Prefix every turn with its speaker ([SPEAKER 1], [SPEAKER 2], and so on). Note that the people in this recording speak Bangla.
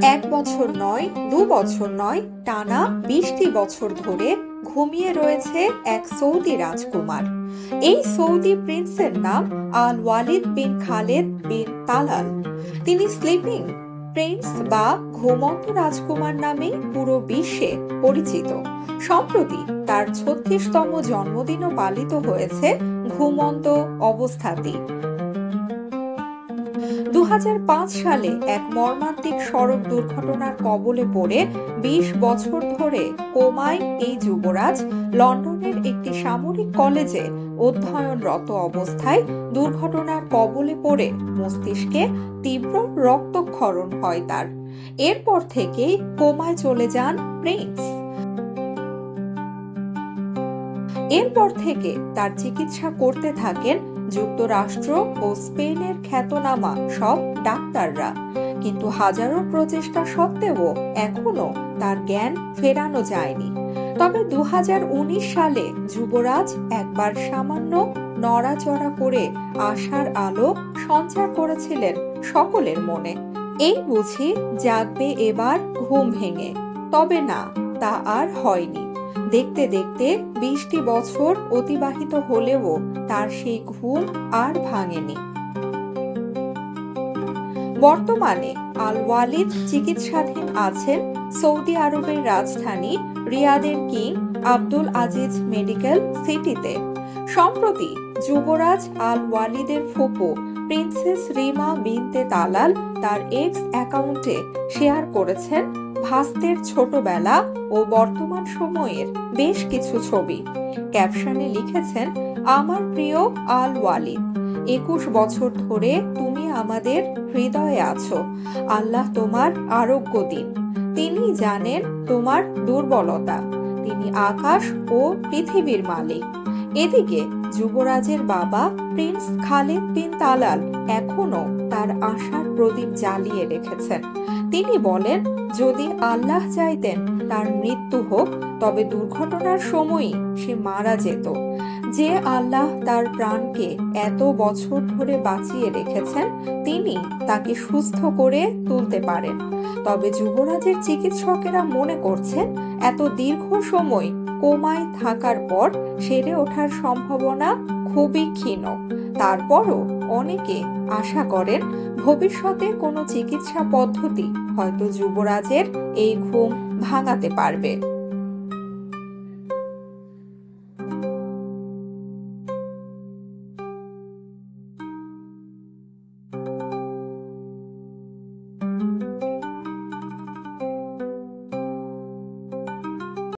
[SPEAKER 1] এক বছর নয়, ২ বছর নয়, টানা ২০টি বছর ধরে ঘুমিয়ে রয়েছে এক সৌদি রাজকুমার। এই সৌদি প্রিন্সের নাম আল ওয়ালিদ বিন খালেদ বিন তালাল। তিনি স্লিপিং প্রিন্স বা ঘুমন্ত রাজকুমার নামে পুরো বিশ্বে পরিচিত। সম্প্রতি তার ৩৬তম জন্মদিনও পালিত হয়েছে ঘুমন্ত অবস্থাতেই। ২০০৫ সালে এক মর্মান্তিক সড়ক দুর্ঘটনার কবলে পড়ে ২০ বছর ধরে কোমায় এই যুবরাজ লন্ডনের একটি সামরিক কলেজে অধ্যয়নরত অবস্থায় দুর্ঘটনার কবলে পড়ে মস্তিষ্কে তীব্র রক্তক্ষরণ হয় তার। এরপর থেকেই কোমায় চলে যান প্রিন্স। এরপর থেকে তার চিকিৎসা করতে থাকেন যুক্তরাষ্ট্র ও স্পেনের খ্যাতনামা সব ডাক্তাররা, কিন্তু হাজারো প্রচেষ্টা সত্ত্বেও এখনো তার জ্ঞান ফেরানো যায়নি। তবে ২০১৯ সালে যুবরাজ একবার সামান্য নড়াচড়া করে আশার আলো সঞ্চার করেছিলেন সকলের মনে। এই বুঝি জাগবে এবার ঘুম ভেঙে, তবে না, তা আর হয়নি। দেখতে দেখতে ২০টি বছর অতিবাহিত হলেও তার সেই ঘুম আর ভাঙেনি। বর্তমানে আল ওয়ালিদ চিকিৎসাধীন আছেন সৌদি আরবের রাজধানী রিয়াদের কিং আব্দুল আজিজ মেডিকেল সিটিতে। সম্প্রতি যুবরাজ আল ওয়ালিদের ফুপু প্রিন্সেস রিমা বিনতে তালাল তার এক্স অ্যাকাউন্টে শেয়ার করেছেন ভাস্তের ছোটবেলা ও বর্তমান সময়ের বেশ কিছু ছবি। ক্যাপশনে লিখেছেন, আমার প্রিয় আল ওয়ালিদ, ২১ বছর ধরে তুমি আমাদের হৃদয়ে আছো। আল্লাহ তোমার আরোগ্য দিন। তিনি জানেন তোমার দুর্বলতা। তিনি আকাশ ও পৃথিবীর মালিক। এদিকে যুবরাজের বাবা প্রিন্স খালেদ বিন তালাল এখনো তার আশার প্রদীপ জ্বালিয়ে রেখেছেন। তিনি বলেন, যদি আল্লাহ চাইতেন তার মৃত্যু হোক, তবে দুর্ঘটনার সময়ই সে মারা যেত। যে আল্লাহ তার প্রাণকে এত বছর ধরে বাঁচিয়ে রেখেছেন, তিনি তাকে সুস্থ করে তুলতে পারেন। তবে যুবরাজের চিকিৎসকেরা মনে করছেন, এত দীর্ঘ সময় কোমায় থাকার পর সেরে ওঠার সম্ভাবনা খুবই ক্ষীণ। তারপরও অনেকে আশা করেন ভবিষ্যতে কোনো চিকিৎসা পদ্ধতি হয়তো যুবরাজের এই ঘুম ভাঙাতে পারবে।